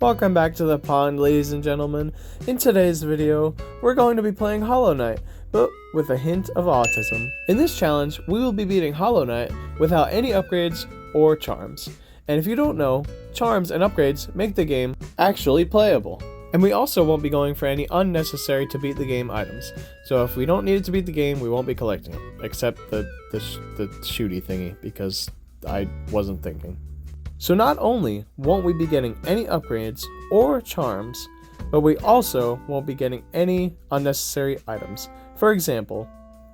Welcome back to the pond, ladies and gentlemen. In today's video, we're going to be playing Hollow Knight, but with a hint of autism. In this challenge, we will be beating Hollow Knight without any upgrades or charms. And if you don't know, charms and upgrades make the game actually playable. And we also won't be going for any unnecessary to beat the game items. So if we don't need it to beat the game, we won't be collecting it. Except the shooty thingy, because I wasn't thinking. So not only won't we be getting any upgrades or charms, but we also won't be getting any unnecessary items. For example,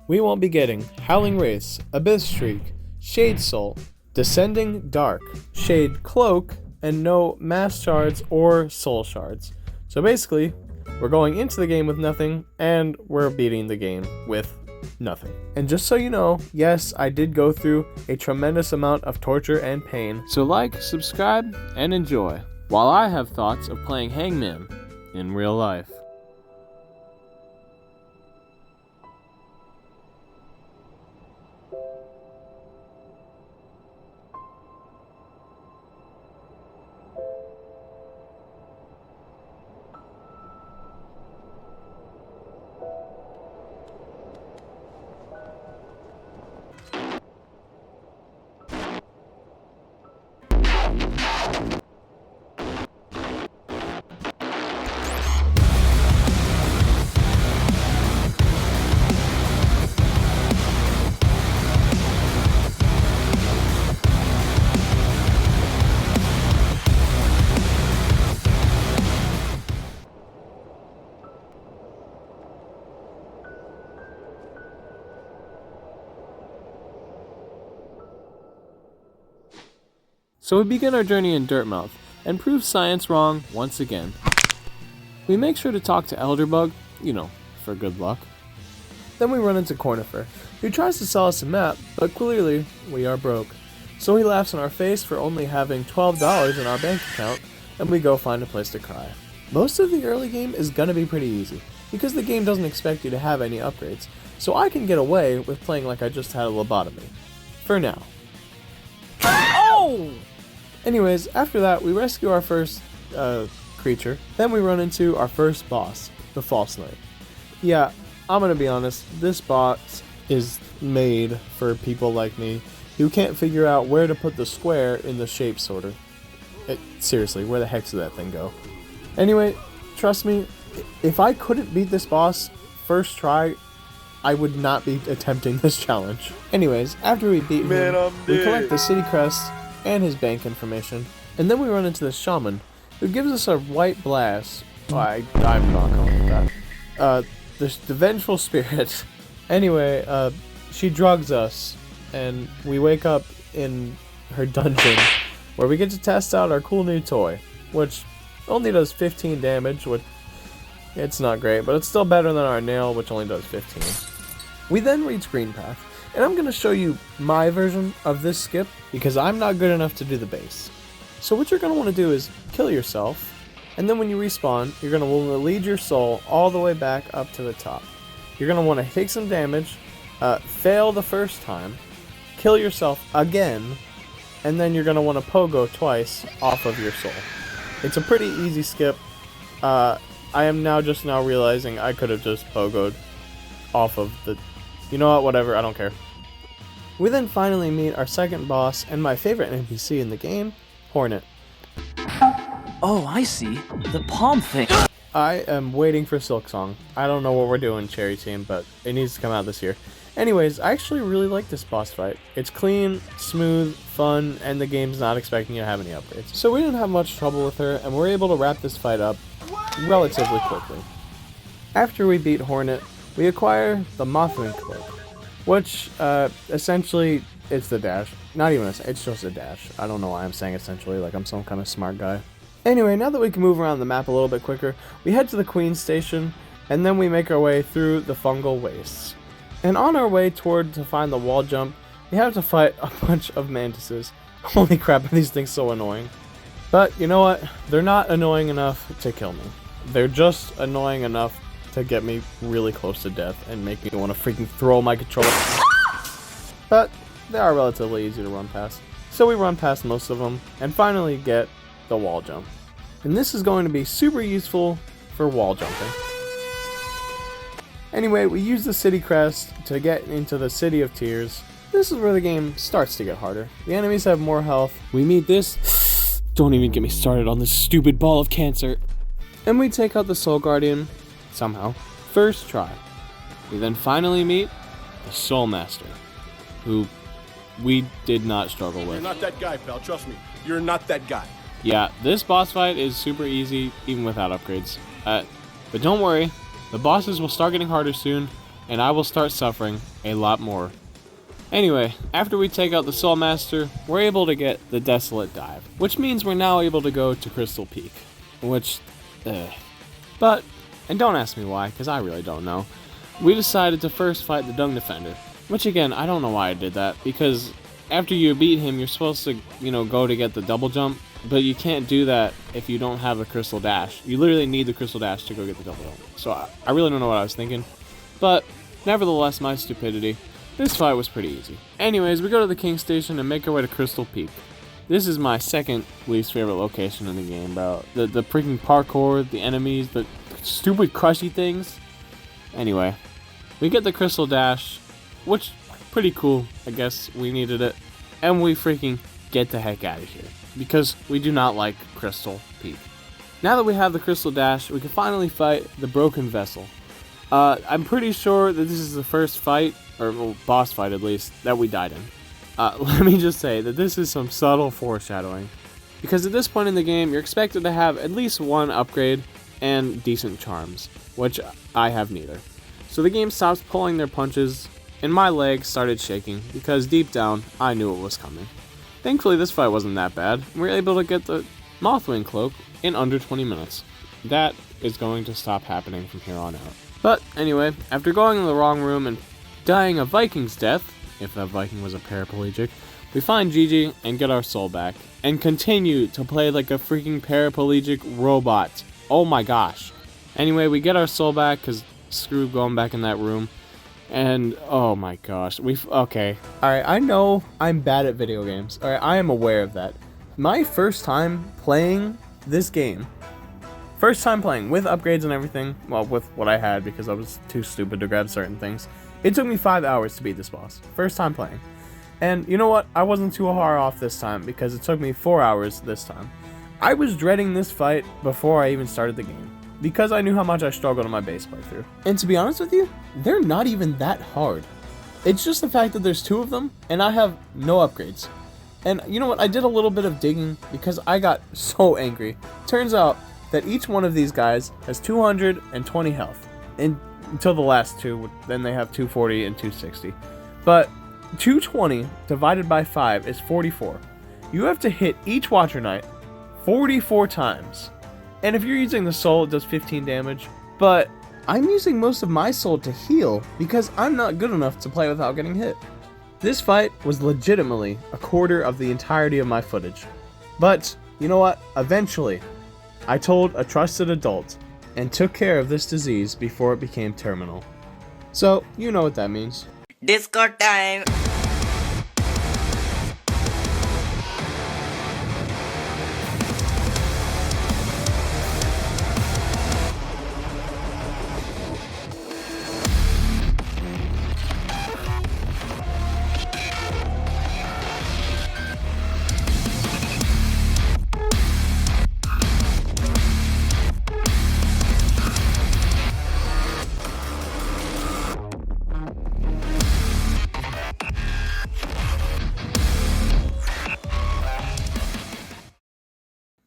we won't be getting Howling Wraiths, Abyss Shriek, Shade Soul, Descending Dark, Shade Cloak, and no Mass Shards or Soul Shards. So basically, we're going into the game with nothing, and we're beating the game with nothing. And just so you know, yes, I did go through a tremendous amount of torture and pain. So like, subscribe, and enjoy, while I have thoughts of playing Hangman in real life. So we begin our journey in Dirtmouth, and prove science wrong once again. We make sure to talk to Elderbug, for good luck. Then we run into Cornifer, who tries to sell us a map, but clearly we are broke. So he laughs in our face for only having $12 in our bank account, and we go find a place to cry. Most of the early game is gonna be pretty easy, because the game doesn't expect you to have any upgrades, so I can get away with playing like I just had a lobotomy. For now. Oh! Anyways, after that, we rescue our first creature. Then we run into our first boss, the False Knight. Yeah, I'm gonna be honest, this boss is made for people like me who can't figure out where to put the square in the shape sorter. Seriously, where the heck did that thing go? Anyway, trust me, if I couldn't beat this boss first try, I would not be attempting this challenge. Anyways, after we beat him, we collect the city crest and his bank information, and then we run into the shaman, who gives us a white blast. Oh, I'm not going with that. The vengeful spirit. Anyway, she drugs us, and we wake up in her dungeon, where we get to test out our cool new toy, which only does 15 damage, which it's not great, but it's still better than our nail, which only does 15. We then reach Greenpath, and I'm going to show you my version of this skip, because I'm not good enough to do the base. So what you're going to want to do is kill yourself, and then when you respawn, you're going to want to lead your soul all the way back up to the top. You're going to want to take some damage, fail the first time, kill yourself again, and then you're going to want to pogo twice off of your soul. It's a pretty easy skip. I am just now realizing I could have just pogoed off of the... You know what, whatever, I don't care. We then finally meet our second boss and my favorite NPC in the game, Hornet. Oh, I see. The palm thing. I am waiting for Silksong. I don't know what we're doing, Cherry Team, but it needs to come out this year. Anyways, I actually really like this boss fight. It's clean, smooth, fun, and the game's not expecting you to have any upgrades. So we didn't have much trouble with her, and we're able to wrap this fight up relatively quickly. After we beat Hornet, we acquire the Mothman Cloak, which, essentially, it's the dash. Not even it's just a dash. I don't know why I'm saying essentially, like I'm some kind of smart guy. Anyway, now that we can move around the map a little bit quicker, we head to the Queen's Station, and then we make our way through the Fungal Wastes. And on our way to find the wall jump, we have to fight a bunch of mantises. Holy crap, are these things so annoying. But, you know what? They're not annoying enough to kill me. They're just annoying enough to get me really close to death and make me want to freaking throw my controller. But they are relatively easy to run past. So we run past most of them and finally get the wall jump. And this is going to be super useful for wall jumping. Anyway, we use the city crest to get into the City of Tears. This is where the game starts to get harder. The enemies have more health. We meet this. Don't even get me started on this stupid ball of cancer. And we take out the Soul Guardian, somehow, first try. We then finally meet the Soul Master, who we did not struggle with. You're not that guy, pal. Trust me. You're not that guy. Yeah, this boss fight is super easy, even without upgrades. But don't worry, the bosses will start getting harder soon, and I will start suffering a lot more. Anyway, after we take out the Soul Master, we're able to get the Desolate Dive, which means we're now able to go to Crystal Peak, which, But, and don't ask me why, because I really don't know. We decided to first fight the Dung Defender, which again, I don't know why I did that, because after you beat him, you're supposed to, go to get the double jump, but you can't do that if you don't have the Crystal Dash. You literally need the Crystal Dash to go get the double jump. So I really don't know what I was thinking, but nevertheless, my stupidity. This fight was pretty easy. Anyways, we go to the King Station and make our way to Crystal Peak. This is my second least favorite location in the game, bro. The freaking parkour, the enemies, the stupid crushy things. Anyway, we get the Crystal Dash, which pretty cool, I guess we needed it. And we freaking get the heck out of here, because we do not like Crystal Peak. Now that we have the Crystal Dash, we can finally fight the Broken Vessel. I'm pretty sure that this is the first fight, or boss fight at least, that we died in. Let me just say that this is some subtle foreshadowing, because at this point in the game, you're expected to have at least one upgrade and decent charms, which I have neither. So the game stops pulling their punches, and my legs started shaking, because deep down, I knew it was coming. Thankfully, this fight wasn't that bad. We were able to get the Mothwing Cloak in under 20 minutes. That is going to stop happening from here on out. But anyway, after going in the wrong room and dying a Viking's death, if that Viking was a paraplegic, we find Gigi and get our soul back, and continue to play like a freaking paraplegic robot. Oh my gosh. Anyway, we get our soul back, because screw going back in that room. And, oh my gosh, okay. Alright, I know I'm bad at video games. Alright, I am aware of that. My first time playing this game, with upgrades and everything, well, with what I had, because I was too stupid to grab certain things, it took me 5 hours to beat this boss. First time playing. And you know what? I wasn't too far off this time, because it took me 4 hours this time. I was dreading this fight before I even started the game, because I knew how much I struggled in my base playthrough. And to be honest with you, they're not even that hard. It's just the fact that there's two of them, and I have no upgrades. And you know what? I did a little bit of digging, because I got so angry. Turns out that each one of these guys has 220 health. And until the last two, then they have 240 and 260. But 220 divided by 5 is 44. You have to hit each Watcher Knight 44 times. And if you're using the soul, it does 15 damage. But I'm using most of my soul to heal, because I'm not good enough to play without getting hit. This fight was legitimately a quarter of the entirety of my footage. But, you know what? Eventually, I told a trusted adult and took care of this disease before it became terminal. So, you know what that means. Disco time!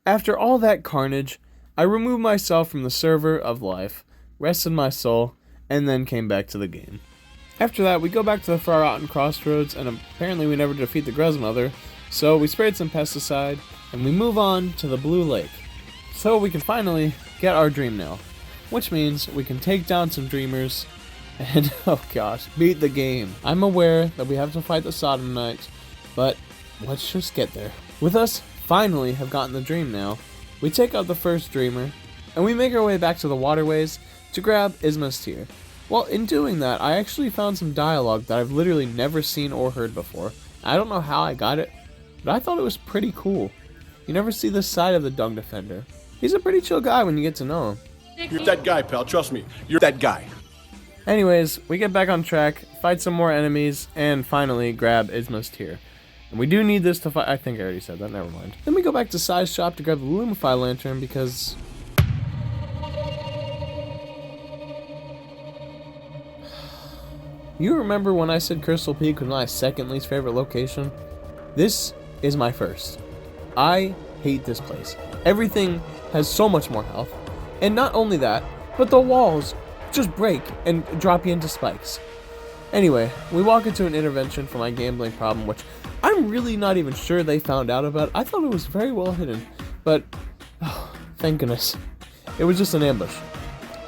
After all that carnage, I removed myself from the server of life, rested my soul, and then came back to the game. After that, we go back to the Far Out and Crossroads, and apparently we never defeat the Grezmother, so we sprayed some pesticide, and we move on to the Blue Lake. So we can finally get our Dream Nail, which means we can take down some Dreamers, and oh gosh, beat the game. I'm aware that we have to fight the Sodom Knights, but let's just get there. With us finally have gotten the Dream Nail, we take out the first Dreamer, and we make our way back to the waterways to grab Isma's Tear. Well, in doing that, I actually found some dialogue that I've literally never seen or heard before. I don't know how I got it, but I thought it was pretty cool. You never see this side of the Dung Defender. He's a pretty chill guy when you get to know him. You're that guy, pal. Trust me. You're that guy. Anyways, we get back on track, fight some more enemies, and finally grab Isma's tear. And we do need this to fight. I think I already said that, never mind. Then we go back to Sai's shop to grab the Lumify lantern because... You remember when I said Crystal Peak was my second least favorite location? This is my first. I hate this place. Everything has so much more health. And not only that, but the walls just break and drop you into spikes. Anyway, we walk into an intervention for my gambling problem, which I'm really not even sure they found out about. I thought it was very well hidden, but thank goodness. It was just an ambush.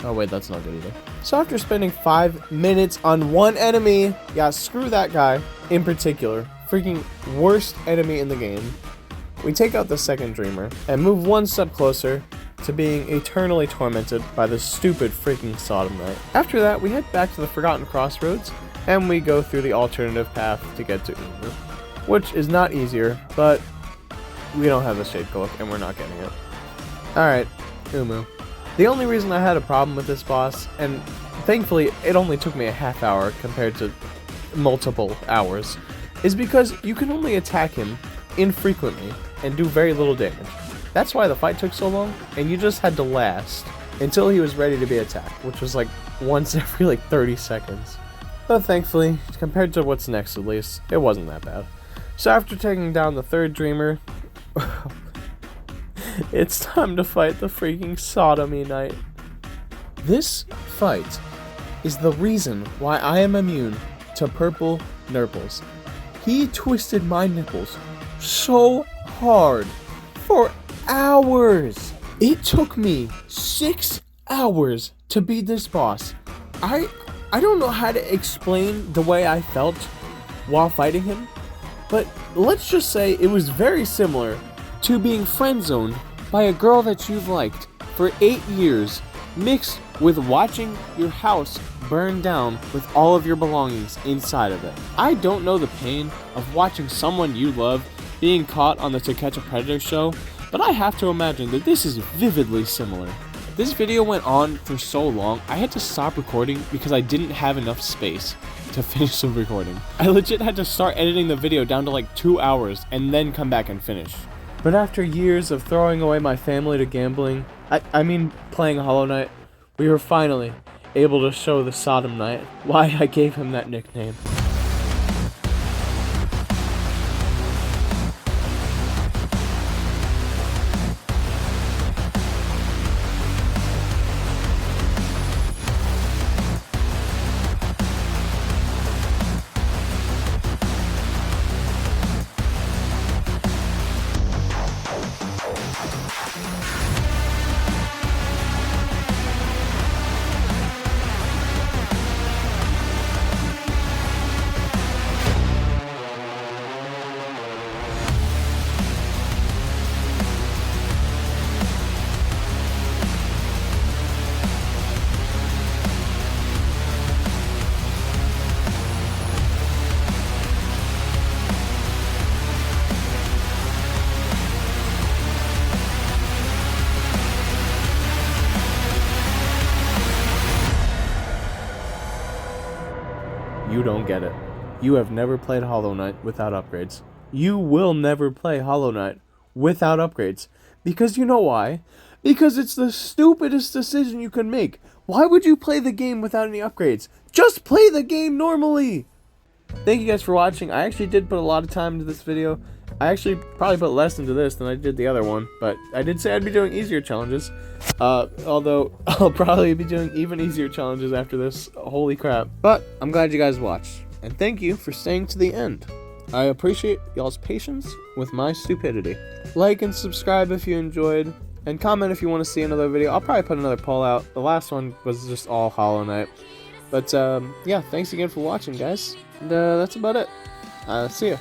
Oh wait, that's not good either. So after spending 5 minutes on one enemy, yeah, screw that guy in particular, freaking worst enemy in the game, we take out the second dreamer and move one step closer to being eternally tormented by this stupid freaking Sodom Knight. After that, we head back to the Forgotten Crossroads and we go through the alternative path to get to Umu, which is not easier, but we don't have the Shade Cloak and we're not getting it. Alright, Umu. The only reason I had a problem with this boss, and thankfully it only took me a half hour compared to multiple hours, is because you can only attack him infrequently and do very little damage. That's why the fight took so long, and you just had to last until he was ready to be attacked, which was like once every like 30 seconds. But thankfully, compared to what's next at least, it wasn't that bad. So after taking down the third dreamer, it's time to fight the freaking Sodomy Knight. This fight is the reason why I am immune to purple nurples. He twisted my nipples so hard for hours. It took me 6 hours to beat this boss. I don't know how to explain the way I felt while fighting him, but let's just say it was very similar to being friend-zoned by a girl that you've liked for 8 years, mixed with watching your house burn down with all of your belongings inside of it. I don't know the pain of watching someone you love being caught on the To Catch a Predator show, but I have to imagine that this is vividly similar. This video went on for so long, I had to stop recording because I didn't have enough space to finish the recording. I legit had to start editing the video down to like 2 hours and then come back and finish. But after years of throwing away my family to gambling, I mean playing Hollow Knight, we were finally able to show the Sodom Knight why I gave him that nickname. You don't get it. You have never played Hollow Knight without upgrades. You will never play Hollow Knight without upgrades. Because you know why? Because it's the stupidest decision you can make. Why would you play the game without any upgrades? Just play the game normally! Thank you guys for watching. I actually did put a lot of time into this video. I actually probably put less into this than I did the other one, but I did say I'd be doing easier challenges. Although I'll probably be doing even easier challenges after this. Holy crap. But I'm glad you guys watched, and thank you for staying to the end. I appreciate y'all's patience with my stupidity. Like and subscribe if you enjoyed, and comment if you want to see another video. I'll probably put another poll out. The last one was just all Hollow Knight. But yeah, thanks again for watching, guys. And that's about it. See ya.